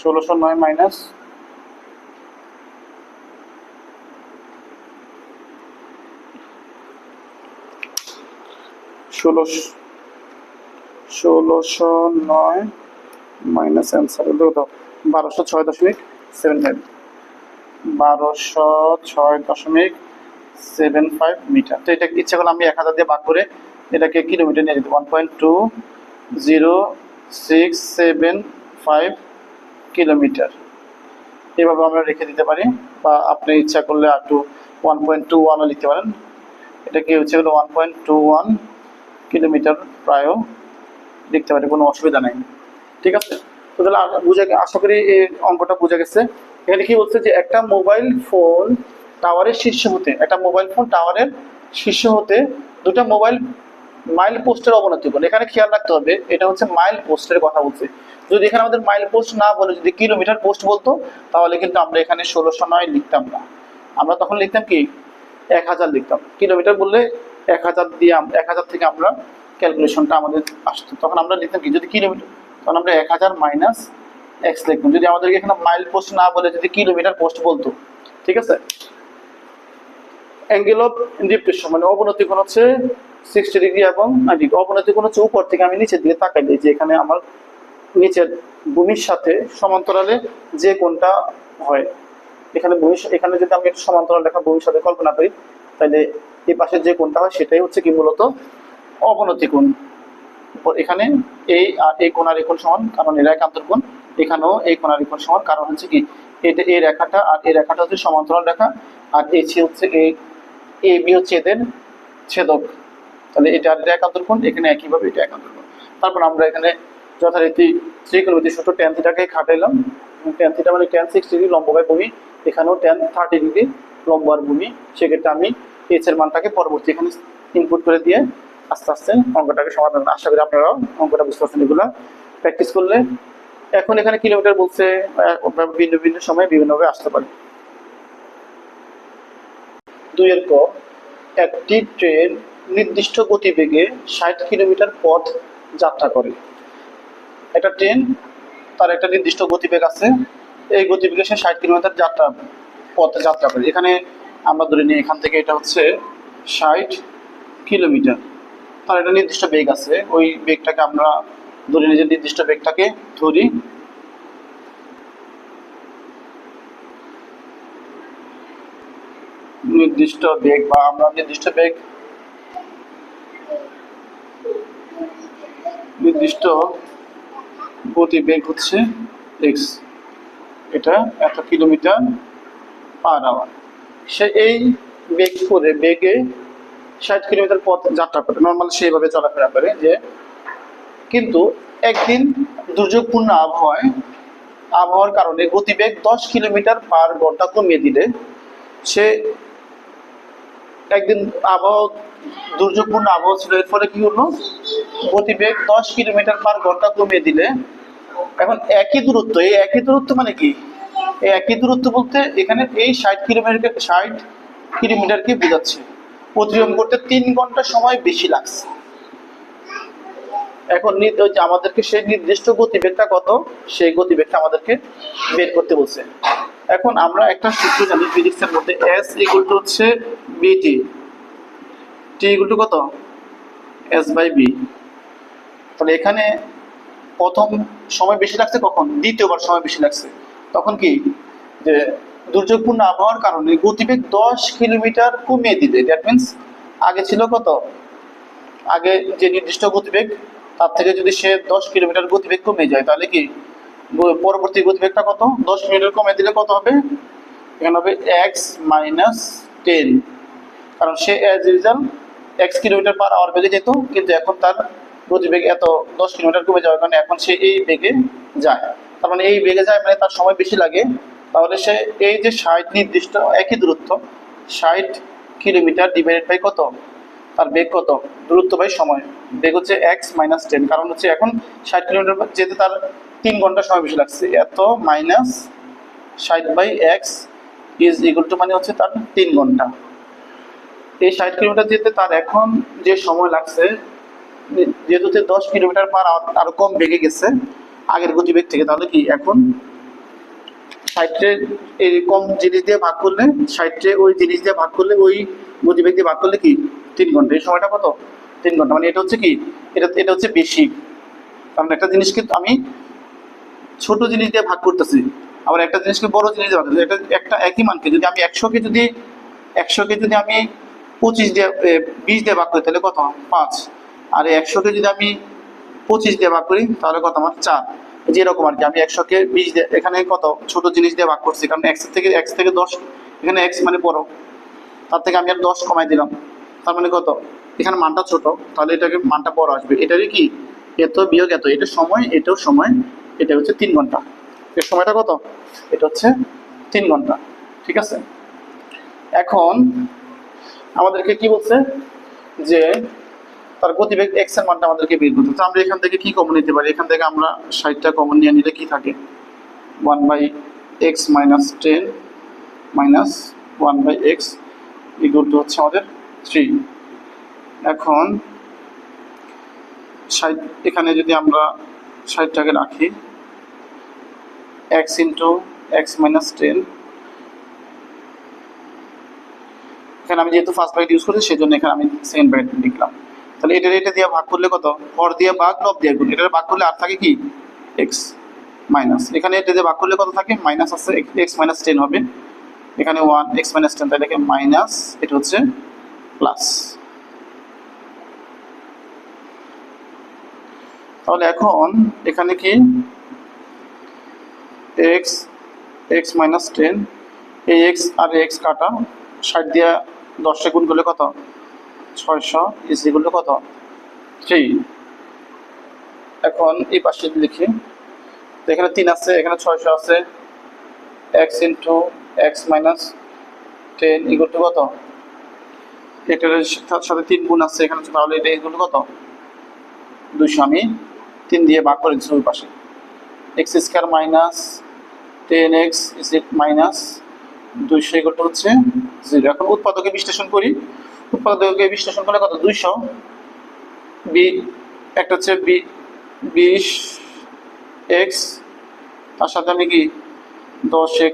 1609 মাইনাস 1609 মাইনাস অ্যান্সার হলো কত 1206.75 1206.75 মিটার। তো এটা ইচ্ছা করলে আমি 1000 দিয়ে ভাগ করে এটাকে কিলোমিটার নিয়ে যেতে 1.2065 কিলোমিটার এভাবে আমরা রেখে দিতে পারি, বা আপনি ইচ্ছা করলে একটু 1.21ও লিখতে পারেন। এটা কি হচ্ছে 1.21 কিলোমিটার প্রায় লিখতে পারি, কোনো অসুবিধা নেই, ঠিক আছে। তো তাহলে আশা করি এই অঙ্কটা বোঝা গেছে। এখানে কি বলছে যে একটা মোবাইল ফোন টাওয়ারের শীর্ষ হতে দুটা মোবাইল মাইল পোস্টের অবনতি করে। এখানে খেয়াল রাখতে হবে এটা হচ্ছে মাইল পোস্টের কথা বলছে। যদি এখানে আমাদের মাইল পোস্ট না বলে যদি কিলোমিটার পোস্ট বলতো তাহলে কিন্তু আমরা এখানে 1609 লিখতাম না, আমরা তখন লিখতাম কি 1000 লিখতাম। কিলোমিটার বললে 1000 দিয়ে 1000 থেকে আমরা ক্যালকুলেশনটা আমাদের আসতো, তখন আমরা লিখতাম কি যদি কিলোমিটার তখন আমরা 1000 মাইনাস এক্স লিখতাম যদি আমাদেরকে এখানে মাইল পোস্ট না বলে যদি কিলোমিটার পোস্ট বলতো, ঠিক আছে। অ্যাঙ্গেল অফ ডিপ্রেশন মানে অবনতি কোণ হচ্ছে 60 ডিগ্রি এবং 90 ডিগ্রি। অবনতি কোণ হচ্ছে উপর থেকে আমি নিচের দিকে তাকাইলে যে এখানে আমার নিচের ভূমির সাথে সমান্তরালে যে কোণটা হয়, এখানে যদি আমি একটু সমান্তরাল রেখা ভূমির সাথে কল্পনা করি তাহলে এই পাশে যে কোণটা হয় সেটাই হচ্ছে কি মূলত অবনতি কোণ। এখানে এই আর এই কোণ আর এই কোণ সমান, কারণ এর একান্তর কোণ। এখানেও এই কোণ আর এই কোণ সমান, কারণ হচ্ছে কি এটা এই রেখাটা আর এই রেখাটা হচ্ছে সমান্তরাল রেখা, আর এই হচ্ছে এ বি হচ্ছে এদের ছেদক। তাহলে এটা আর এটা একান্তর কোণ, এখানে একইভাবে এটা একান্তর কোণ। তারপর আমরা এখানে যথারীতি ত্রিকোণমিতি সূত্র tan থিটাকে খাটাইলাম। tan থিটা মানে tan 60 ডিগ্রি লম্ব বাই ভূমি, এখানেও tan 30 ডিগ্রি লম্ব আর ভূমি। সেক্ষেত্রে আমি এইচ এর মানটাকে পরবর্তী এখানে ইনপুট করে দিয়ে আস্তে আস্তে অঙ্কটাকে সমাধান। আশা করি আপনারাও অঙ্কটা বুঝতে পারছেন, এগুলা প্র্যাকটিস করলে। এখন এখানে কিলোমিটার বলছে, ভিন্ন ভিন্ন সময় বিভিন্নভাবে আসতে পারে। 2 এর ক, একটি ট্রেন নির্দিষ্ট গতিবেগে 60 কিলোমিটার পথ যাত্রা করে। একটা ট্রেন তার একটা নির্দিষ্ট গতিবেগ আছে, এই গতিবেগে সে 60 কিলোমিটার পথে যাত্রা করে। এখানে আমরা ধরে নিই এখান থেকে এটা হচ্ছে 60 কিলোমিটার, তার একটা নির্দিষ্ট বেগ আছে, ওই বেগটাকে আমরা ধরে নিই যে নির্দিষ্ট বেগটাকে ধরি। নির্দিষ্ট বেগ বা আমরা নির্দিষ্ট বেগ নির্দিষ্ট গতিবেগ হচ্ছে এক্স, এটা এত কিলোমিটার পার আওয়ার। সে এই বেগে 60 কিলোমিটার পথ যাত্রা করে, নর্মাল সেইভাবে চলাফেরা করে যে, কিন্তু একদিন দুর্যোগপূর্ণ আবহাওয়ার কারণে গতিবেগ 10 কিলোমিটার পার ঘন্টা কমিয়ে দিলে, সে একদিন দুর্যোগপূর্ণ আবহাওয়া ছিল, এর ফলে কি হলো, গতিবেগ 10 কিলোমিটার পার ঘন্টা কমিয়ে দিলে, এখন একই দূরত্ব মানে কি, এই একই দূরত্ব বলতে এখানে এই 60 কিলোমিটারকে বোঝাচ্ছে, অতিক্রম করতে 3 ঘন্টা সময় বেশি লাগছে। এখন আমাদেরকে সেই নির্দিষ্ট গতিবেগটা কত, সেই গতিবেগটা আমাদেরকে বের করতে বলছে। এখন আমরা একটা সূত্র জানি ফিজিক্সের মধ্যে, এস ইকুয়াল টু হচ্ছে বিটি, টি ইকুয়াল টু কত, এস বাই বি। তাহলে এখানে প্রথম সময় বেশি লাগছে কখন, দ্বিতীয়বার সময় বেশি লাগছে। তখন কি, যে দুর্যোগপূর্ণ আবহাওয়ার কারণে গতিবেগ 10 কিলোমিটার কমিয়ে দিলে, দ্যাট মিনস আগে ছিল কত, আগে যে নির্দিষ্ট গতিবেগ তার থেকে যদি সে 10 কিলোমিটার গতিবেগ কমে যায়, তাহলে কি পরবর্তী গতিবেগটা কত, 10 কিলোমিটার কমে দিলে কত হবে, এখানে হবে এক্স মাইনাস 10, কারণ সে as usual x kilometre per hour বেগে যেত, কিন্তু এখন তার গতিবেগ এত 10 কিলোমিটার কমে যাওয়ার কারণে এখন সে এই বেগে যায়। তার মানে এই বেগে যায় মানে তার সময় বেশি লাগে। তাহলে সে এই যে 60 নির্দিষ্ট একই দূরত্ব 60 কিলোমিটার ডিভাইডেড বাই কত, তার বেগ কত, দূরত্ব বাই সময়, বেগ হচ্ছে এক্স মাইনাস 10, কারণ হচ্ছে এখন 60 কিলোমিটার যেতে তার 3 ঘন্টা সময় বেশি লাগছে, এত minus 60 by x is equal to মানে হচ্ছে তার 3 ঘন্টা। এই 60 কিলোমিটার যেতে তার এখন যে সময় লাগছে, যেহেতু 10 কিলোমিটার পার আরো কম বেগে গেছে আগের গতিবেগ থেকে, তাহলে কি এখন 60 এই কম জিনিস দিয়ে ভাগ করলে, 60 ওই জিনিস দিয়ে ভাগ করলে, ওই গতিবেগ দিয়ে ভাগ করলে কি 3 ঘন্টা, এই সময়টা কত, 3 ঘন্টা। মানে এটা হচ্ছে কি, এটা হচ্ছে বেশি, কারণ একটা জিনিসকে আমি ছোট জিনিস দিয়ে ভাগ করতেছি, আবার একটা জিনিসকে বড় জিনিস দিয়ে ভাগ করতেছি। এটা একটা একই মানকে যদি আমি 100কে যদি আমি 25 দিয়ে 20 দিয়ে ভাগ করি তাহলে কত, 5, আর 100কে যদি আমি 25 দিয়ে ভাগ করি তাহলে কত আমার 4। যেরকম আর কি, আমি 100কে 20 দিয়ে, এখানে কত ছোট জিনিস দিয়ে ভাগ করছি, কারণ x থেকে 10, এখানে x মানে বড়, তার থেকে আমি আর 10 কমাই দিলাম, তার মানে কত, এখানে মানটা ছোট, তাহলে এটাকে মানটা বড় আসবে। এটারই কি এত বিয়োগ এত, এটা সময়, এটাও সময়, এটা হচ্ছে 3 ঘন্টা। এর সময়টা কত, এটা হচ্ছে 3 ঘন্টা। ঠিক আছে, এখন আমাদেরকে কি বলছে, যে তার গতিবেগ এক্স এর মানটা আমাদেরকে বের করতে হবে। আমরা এখান থেকে কি কমন নিতে পারি, এখান থেকে আমরা 60টা কমন নিয়ে নিলে কি থাকে, 1/x minus 10 minus 1/x equal to হচ্ছে আমাদের 3। এখন 60, এখানে যদি আমরা 60টাকে রাখি, x ইন্টু এক্স মাইনাস 10, এখানে আমি যেহেতু ফার্স্ট ব্র্যাকেট ইউজ করছি সেজন্য এখানে আমি সেকেন্ড ব্র্যাকেট লিখলাম। তাহলে এটা দিয়ে ভাগ করলে কত, হর দিয়ে ভাগ, লব দিয়ে গুণ, এটা ভাগ করলে আর থাকে কি x মাইনাস, এখানে এটা দিয়ে ভাগ করলে কত থাকে, মাইনাস আছে, x মাইনাস 10 হবে, এখানে 1 x মাইনাস 10, তাহলে মাইনাস, এটা হচ্ছে প্লাস। তাহলে এখন এখানে কি x মাইনাস 10, এই x আর x কাটা, 60 দিয়ে 10 গুণ করলে কত, 600 ইজ ইকুয়াল টু কত, 3। এখন এই পাশে লিখি, এখানে 3 আছে, এখানে 600 আছে, x into x minus 10 equal to কত, এটার সাথে 3 গুণ আছে এখানে, তাহলে এটা ইকুয়াল টু কত, 200। আমি 3 দিয়ে ভাগ করে দিচ্ছি ওই পাশে, x square minus 10x is minus 200 equal to হচ্ছে 0। এখন উৎপাদকে বিশ্লেষণ করি, উৎপাদকে বিশ্লেষণ করলে কত, 200 বি, একটা হচ্ছে 20x, তার সাথে আমি কি 10x,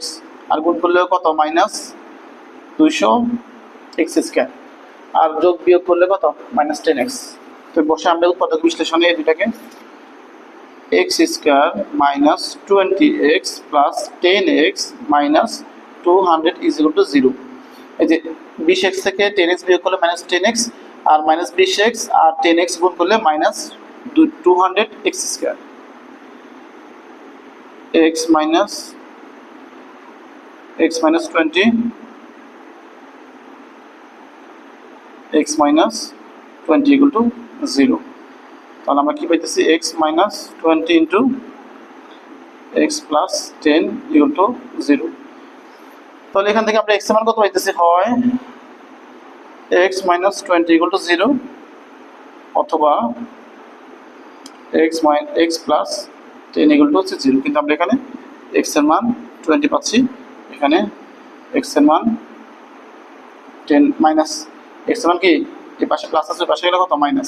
আর গুণ করলেও কত, মাইনাস 200x স্কয়ার, আর যোগ বিয়োগ করলে কত, মাইনাস 10x। তো বসে আমরা উৎপাদক বিশ্লেষণে এই দুটাকে, x square minus 20x plus 10x minus 200 is equal two 0। এই যে 20x থেকে 10x বিয়োগ করলে মাইনাস 10x, আর মাইনাস 20x আর 10x গুণ করলে minus 200x square, x minus 20 x minus 20 equal to 0। তাহলে আমরা কি পাইতেছি x minus 20 into x plus 10 equal to 0। তাহলে এখান থেকে আমরা x এর মান কত পাইতেছি, হয় x minus 20 equal to 0 অথবা x plus 10 equal to 0। কিন্তু আমরা এখানে x এর মান 20 পাচ্ছি, এখানে x এর মান 10 মাইনাস x এর মান কি এই পাশে প্লাস আছে, পাশে গেলে কত মাইনাস,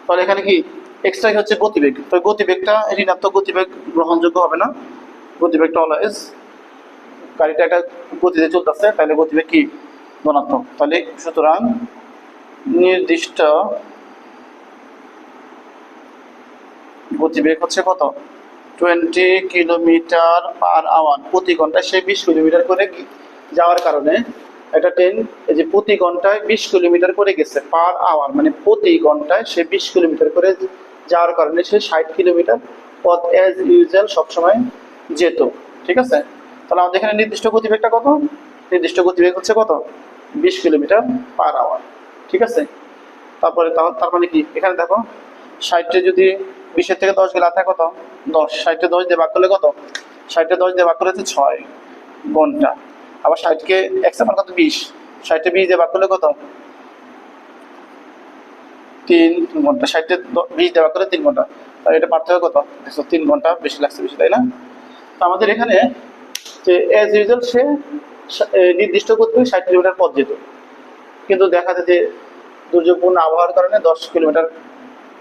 তাহলে এখানে কি এক্সট্রা হচ্ছে গতিবেগ। তো গতিবেগটা ঋণাত্মক গতিবেগ গ্রহণযোগ্য হবে না, গতিবেগটা অলওয়েজ, গাড়িটা একটা গতিতে চলতেছে তাহলে গতিবেগ কি ধনাত্মক। তাহলে সুতরাং নির্দিষ্ট গতিবেগ হচ্ছে কত, 20 কিলোমিটার পার আওয়ার, প্রতি ঘন্টায় সে 20 কিলোমিটার করে যাওয়ার কারণে একটা ট্রেন এই যে প্রতি ঘন্টায় 20 কিলোমিটার করে গেছে, পার আওয়ার মানে প্রতি ঘন্টায় সে 20 কিলোমিটার করে যাওয়ার কারণে সে 60 কিলোমিটার পথ অ্যাজ ইউজুয়াল সবসময় যেত। ঠিক আছে, তাহলে আমাদের এখানে নির্দিষ্ট গতিবেগটা কত, নির্দিষ্ট গতিবেগ হচ্ছে কত 20 কিলোমিটার পার আওয়ার। ঠিক আছে, তারপরে তার মানে কি এখানে দেখো 60 যদি 20 থেকে 10 গেলে থাকে কত 10, 60 10 দিয়ে ভাগ করলে কত, 60 10 দিয়ে ভাগ করলে হচ্ছে 6 ঘন্টা। আবার 60 কে x এর মান কত 20, 60 20 দিয়ে ভাগ করলে কত 3 ঘন্টা, 60 20 দিয়ে ভাগ করলে 3 ঘন্টা। তাহলে এটা পার্থক্য কত দেখো, 3 ঘন্টা বেশি লাগছে, বেশি তাই না। তো আমাদের এখানে যে অ্যাজ ইউজুয়াল সে নির্দিষ্ট গতিতে 60 কিলোমিটার পথ যেত, কিন্তু দেখা যায় যে দুর্যোগপূর্ণ আবহাওয়ার কারণে 10 কিলোমিটার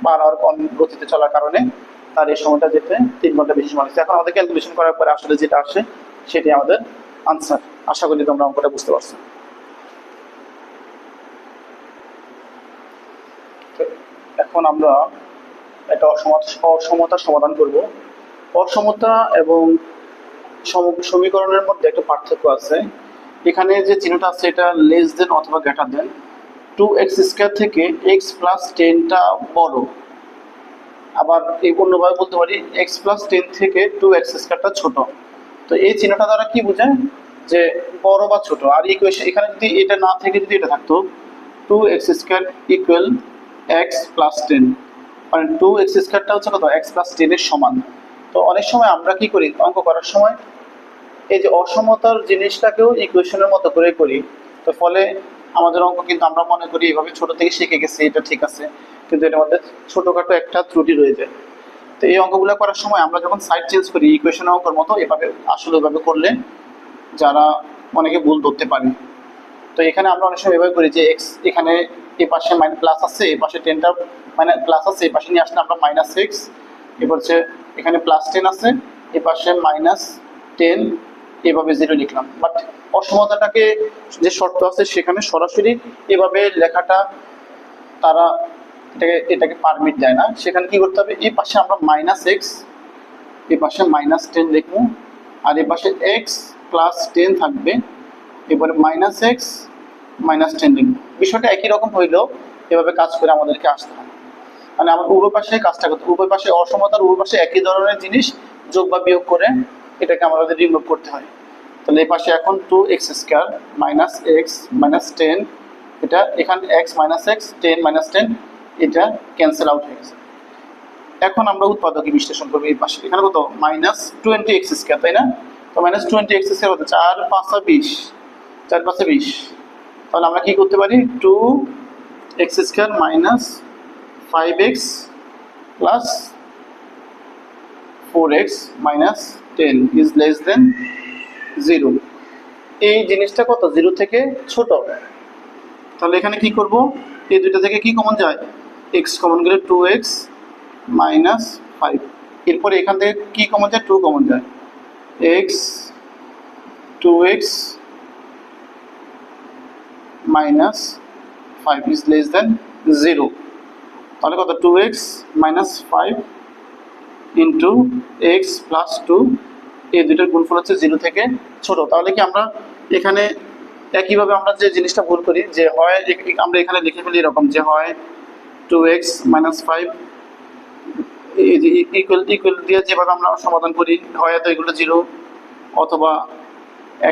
পার আওয়ার কম গতিতে চলার কারণে তার এই সময়টা যেতে 3 ঘন্টা বেশি সময় লাগছে। এখন আমাদের ক্যালকুলেশন করার পরে আসলে যেটা আসে সেটাই আমাদের আনসার। আশা করি তোমরা অঙ্কটা বুঝতে পারছো। এখন আমরা একটা অসমতার সমাধান করব। অসমতা এবং সমীকরণের মধ্যে একটা পার্থক্য আছে। এখানে যে চিহ্নটা আছে এটা লেস দেন অথবা গ্রেটার দেন, 2x স্কয়ার থেকে x প্লাস 10টা বড়। আবার এই অন্যভাবে বলতে পারি x প্লাস 10 থেকে 2x স্কয়ারটা ছোট। তো এই চিহ্নটা দ্বারা কি বোঝায় যে বড় বা ছোট। আর ইকুয়েশন এখানে যদি এটা না থেকে যদি এটা থাকতো 2x square equal x plus 10, মানে 2x স্কয়ারটা হচ্ছে কত x প্লাস 10 এর সমান। তো অনেক সময় আমরা কি করি অঙ্ক করার সময় এই যে অসমতার জিনিসটাকেও ইকুয়েশনের মতো করে করি, তো ফলে আমাদের অঙ্ক কিন্তু আমরা মনে করি এইভাবে ছোট থেকে শিখে গেছি এটা ঠিক আছে, কিন্তু এটার মধ্যে ছোটখাটো একটা ত্রুটি রয়ে যায়। তো এই অঙ্কগুলো করার সময় আমরা যখন সাইড চেঞ্জ করি ইকুয়েশন অঙ্কের মতো এভাবে আসলে এভাবে করলে যারা অনেকে ভুল ধরতে পারে। তো এখানে আমরা অনেক সময় এভাবে করি যে এক্স এখানে এ পাশে প্লাস আছে, এ পাশে 10টা মানে প্লাস আছে, এ পাশে নিয়ে আসলে আমরা মাইনাস এক্স, এবার হচ্ছে এখানে প্লাস 10 আছে, এ পাশে মাইনাস 10, এভাবে 0 লিখলাম। বাট অসমতাটাকে যে শর্ত আছে সেখানে সরাসরি এভাবে লেখাটা তারা এটাকে পারমিট দেয় না। সেখানে কি করতে হবে, এই পাশে আমরা মাইনাস এক্স, এ পাশে মাইনাস 10 লিখবো, আর এ পাশে এক্স প্লাস 10 থাকবে, এবারে মাইনাস এক্স মাইনাস 10 লিখবো। বিষয়টা একই রকম হইলেও এভাবে কাজ করে আমাদেরকে আসতে হয়, মানে আমার উভয় পাশে কাজটা করতে, উভয় পাশে অসমতার উভয় পাশে একই ধরনের জিনিস যোগ বা বিয়োগ করে এটাকে আমাদের রিমুভ করতে হয়। তাহলে এই পাশে এখন 2x square minus x minus 10, এটা এখানে x মাইনাস এক্স 10 মাইনাস 10 এটা ক্যান্সেল আউট হয়ে গেছে। এখন আমরা উৎপাদকে বিশ্লেষণ করবো। এই পাশে এখানে কত মাইনাস 20x স্কয়ার, তাই না। তো মাইনাস 20x স্কয়ার কত 4 5 20, 4 5 20। তাহলে আমরা কি করতে পারি 2x square minus 5x plus 4x minus 10 is less than 0। এই জিনিসটা কত 0 থেকে ছোট। তাহলে এখানে কি করব, এই দুইটা থেকে কি কমন যায় x কমন গেলে 2x মাইনাস 5, এরপরে এখান থেকে কি কমন যায় 2 কমন যায়, x 2x minus 5 is less than 0। তাহলে কত 2x minus 5 into x plus 2, এই দুইটার গুণফল হচ্ছে 0 থেকে ছোট। তাহলে কি আমরা এখানে একইভাবে আমরা যে জিনিসটা ভুল করি যে হয় আমরা এখানে লিখে ফেলি এরকম যে হয় 2x - 5 এই যে ইকুয়াল ইকুয়াল দিয়ে যেভাবে আমরা সমাধান করি হয় এত ইকুয়াল টু 0 অথবা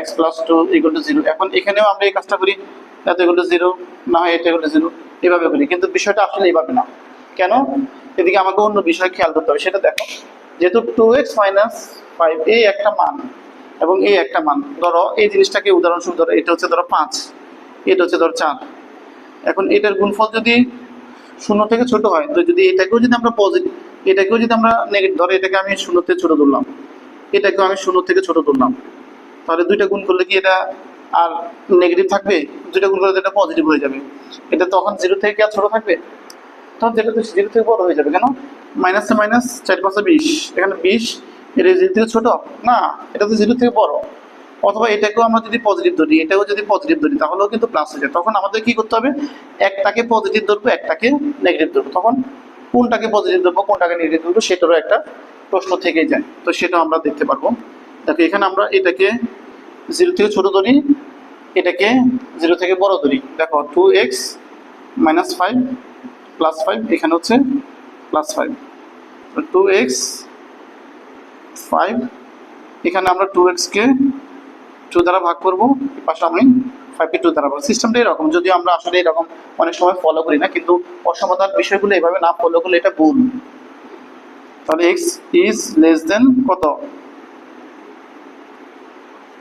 x + 2 = 0। এখন এখানেও আমরা এই কাজটা করি এত ইকুয়াল টু 0 না হয় এটা ইকুয়াল টু 0 এভাবে করি, কিন্তু বিষয়টা আসলে এইভাবে না। কেন? এদিকে আমাকে অন্য বিষয় খেয়াল করতে হবে, সেটা দেখো। যেহেতু 2x - 5 এই একটা মান এবং এই একটা মান, ধরো এই জিনিসটাকে উদাহরণস্বরূপ ধরো এটা হচ্ছে ধরো 5, এটা হচ্ছে ধরো 4। এখন এটার গুণফল যদি 0 থেকে ছোট হয়, তো যদি এটাকেও যদি আমরা পজিটিভ, এটাকেও যদি আমরা নেগেটিভ, ধরো এটাকে আমি 0 থেকে ছোট ধরলাম, এটাকেও আমি 0 থেকে ছোট ধরলাম, তাহলে দুইটা গুণ করলে কি এটা আর নেগেটিভ থাকবে? দুইটা গুণ করলে এটা পজিটিভ হয়ে যাবে। এটা তখন 0 থেকে কি আর ছোট থাকবে? তখন যেটা তো 0 থেকে বড় হয়ে যাবে। কেন? মাইনাসে মাইনাস 4 × 5 = 20, এখানে 20 এটা 0 থেকে ছোট না, এটা তো 0 থেকে বড়। অথবা এটাকেও আমরা যদি পজিটিভ ধরি, এটাও যদি পজিটিভ ধরি, তাহলেও কিন্তু প্লাস হয়ে যায়। তখন আমাদের কি করতে হবে? একটাকে পজিটিভ ধরবো, একটাকে নেগেটিভ ধরবো। তখন কোনটাকে পজিটিভ ধরবো, কোনটাকে নেগেটিভ ধরবো, সেটারও একটা প্রশ্ন থেকেই যায়। তো সেটাও আমরা দেখতে পারবো। দেখো এখানে আমরা এটাকে 0 থেকে ছোট ধরি, এটাকে 0 থেকে বড় ধরি। দেখো 2x - 5 + 5, এখানে হচ্ছে +5, 2x 5, এখানে আমরা 2x কে 2 দ্বারা ভাগ করবো, পাশে আমি 5 কে 2 দ্বারা ভাগ। সিস্টেমটা এরকম, যদিও আমরা আসলে এরকম অনেক সময় ফলো করি না, কিন্তু অসমাধান বিষয়গুলো এভাবে না ফলো করলে এটা ভুল। তাহলে x ইজ লেস দেন কত?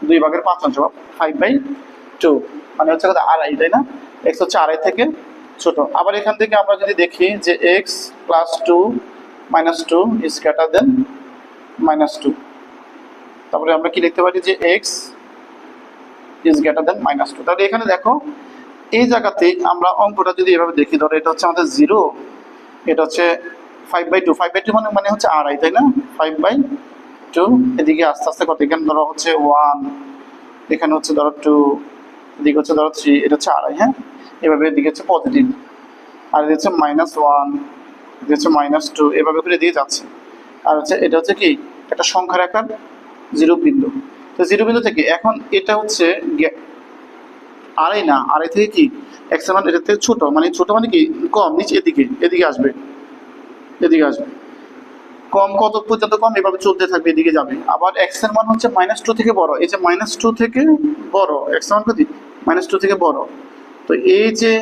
2/5, 5/2, মানে হচ্ছে কত? আড়াই, তাই না? x হচ্ছে আড়াই থেকে ছোট। আবার এখান থেকে আমরা যদি দেখি যে x + 2 - 2 ইজ গ্রেটার দেন -2, তারপরে আমরা কি লিখতে পারি যে x ইজ গ্রেটার দেন -2। তাহলে এখানে দেখো এই জায়গাতে আমরা অঙ্কটা যদি এভাবে দেখি, ধরো এটা হচ্ছে আমাদের 0, এটা হচ্ছে 5/2, 5/2 মানে হচ্ছে আড়াই, তাই না? 5/2, এদিকে আস্তে আস্তে কত? এখানে ধরো হচ্ছে 1, এখানে হচ্ছে ধরো 2, এদিকে হচ্ছে ধরো 3, এটা হচ্ছে আড়াই। হ্যাঁ, এভাবে এদিকে হচ্ছে পজিটিভ, আর এদিকে হচ্ছে -1, এদিকে হচ্ছে -2, এভাবে করে দিয়ে যাচ্ছে। আর হচ্ছে এটা হচ্ছে কি একটা সংখ্যার আকার 0 বিন্দু। তো 0 বিন্দু থেকে এখন এটা হচ্ছে আড়াই না, আড়াই থেকে কি x এর মান এটা থেকে ছোট, মানে ছোট মানে কি কম, নিচে এদিকে এদিকে আসবে, এদিকে আসবে কম। কত পর্যন্ত কম? এভাবে চলতে থাকবে, এদিকে যাবে। আবার x এর মান হচ্ছে -2 থেকে বড়, এই যে -2 থেকে বড়, x এর মান কত? -2 থেকে বড়। তো এই যে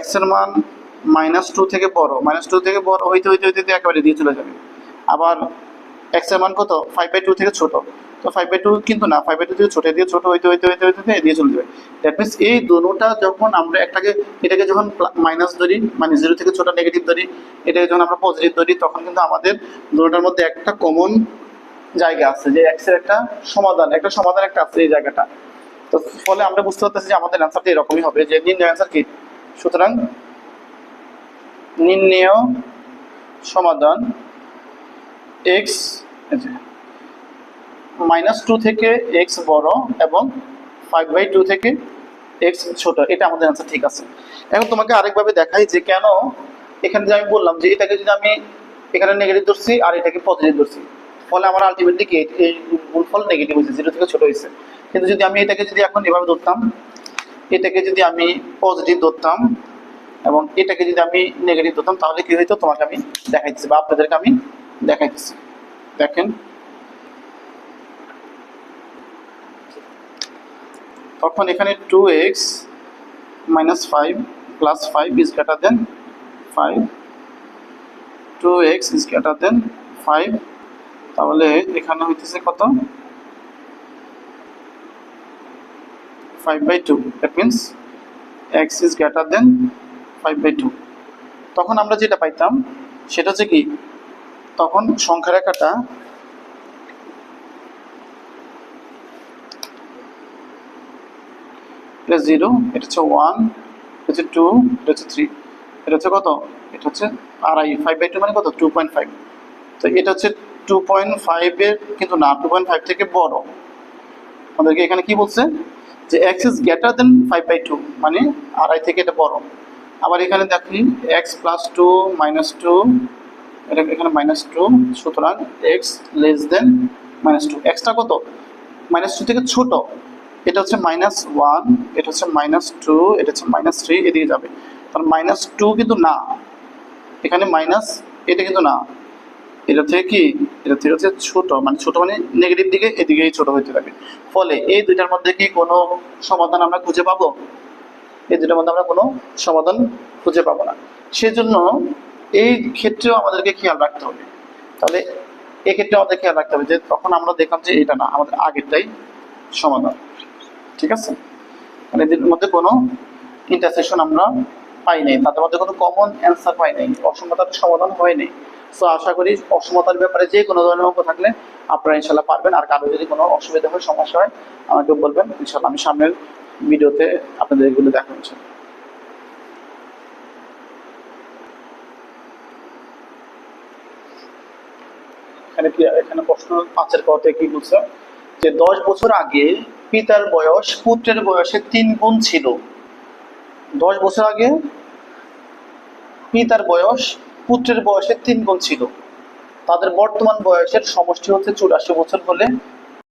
x এর মান -2 থেকে বড়, -2 থেকে বড় হইতে হইতে হইতে একেবারে দিয়ে চলে যাবে। আবার x এর মান কত? 5/2 থেকে ছোট। তো 5/2 কিন্তু না, 5/2 থেকে ছোট, দিয়ে ছোট হইতে হইতে হইতে হইতে দিয়ে চলে যাবে। দ্যাট মিনস এই দুটোটা যখন আমরা এটাকে যখন মাইনাস ধরি, মানে 0 থেকে ছোট নেগেটিভ ধরি, এটাকে যখন আমরা পজিটিভ ধরি, তখন কিন্তু আমাদের দুটোটার মধ্যে একটা কমন জায়গা আছে, যে x এর একটা সমাধান একটা আছে এই জায়গাটা। তো ফলে আমরা বুঝতে পারতেছি যে আমাদের অ্যান্সারটা এরকমই হবে, যে নির্ণয় অ্যান্সার কি। সুতরাং নির্ণয় সমাধান x -2 থেকে x বড় এবং 5/2 থেকে x ছোট, এটা আমাদের অ্যান্সার ঠিক আছে। এখন তোমাকে আরেকভাবে দেখাই যে কেন এখানে যে আমি বললাম যে এটাকে যদি আমি এখানে নেগেটিভ ধরছি আর এটাকে পজিটিভ ধরছি, ফলে আমার আলটিমেটলি কি এই গুণফল নেগেটিভ হয়েছে, 0 থেকে ছোট হয়েছে। কিন্তু যদি আমি এটাকে যদি এখন এভাবে ধরতাম, এটাকে যদি আমি পজিটিভ ধরতাম এবং এটাকে যদি আমি নেগেটিভ ধরতাম, তাহলে কি হইতো তোমাকে আমি দেখাইতেছি, বা আপনাদেরকে আমি দেখাইতেছি। দেখেন তখন এখানে 2x - 5 + 5 is greater than 5, 2x is greater than 5, তাহলে এখানে হইতেছে কত? 5/2, that means x is greater than 5/2। তখন আমরা যেটা পাইতাম সেটা হচ্ছে কি, তখন সংখ্যা রেখাটা এটা 0, এটা হচ্ছে 1, এটা হচ্ছে 2, এটা হচ্ছে 3, এটা হচ্ছে কত? এটা হচ্ছে আড়াই। 5/2 মানে কত? 2.5। তো এটা হচ্ছে 2.5 এর কিন্তু না, 2.5 থেকে বড়। আমাদেরকে এখানে কি বলছে যে x ইজ গ্রেটার দেন 5/2, মানে আড়াই থেকে এটা বড়। আবার এখানে দেখি x + 2 - 2, এটা এখানে -2, সুতরাং x লেস দেন -2। এক্সটা কত? -2 থেকে ছোট, এটা হচ্ছে -1, এটা হচ্ছে -2, এটা হচ্ছে -3, এদিকে যাবে। তার -2 কিন্তু না, এখানে মাইনাস, এটা কিন্তু না, এটা থেকে কি, এটা থেকে হচ্ছে ছোট, মানে ছোট মানে নেগেটিভ দিকে, এদিকেই ছোট হতে থাকবে। ফলে এই দুইটার মধ্যে কি কোনো সমাধান আমরা খুঁজে পাবো? এই দুইটার মধ্যে আমরা কোনো সমাধান খুঁজে পাবো না। সেজন্য এই ক্ষেত্রেও আমাদেরকে খেয়াল রাখতে হবে। তাহলে এক্ষেত্রে আমাদের খেয়াল রাখতে হবে যে তখন আমরা দেখলাম যে এটা না, আমাদের আগেরটাই সমাধান। ঠিক আছে, মানে এদের মধ্যে কোনো ইন্টারসেকশন আমরা পাই নাই, তাদের মধ্যে কোনো কমন অ্যান্সার পাই নাই, অসমতার সমাধান হয় নাই। সো আশা করি অসমতার ব্যাপারে যে কোনো ধরনের অঙ্ক থাকলে আপনারা ইনশাল্লাহ পারবেন। আর কারো যদি কোনো অসুবিধা হয়, সমস্যা হয়, আমাকে বলবেন, ইনশাল্লাহ আমি সামনের ভিডিওতে আপনাদের এগুলো দেখাবো ইনশাল্লাহ। এখানে কি, এখানে প্রশ্ন 5-এর কতে কি বলছে যে 10 বছর আগে পিতার বয়স পুত্রের বয়সের 3 গুণ ছিল। 10 বছর আগে পিতার বয়স পুত্রের বয়সের 3 গুণ ছিল। তাদের বর্তমান বয়সের সমষ্টি হচ্ছে 84 বছর হলে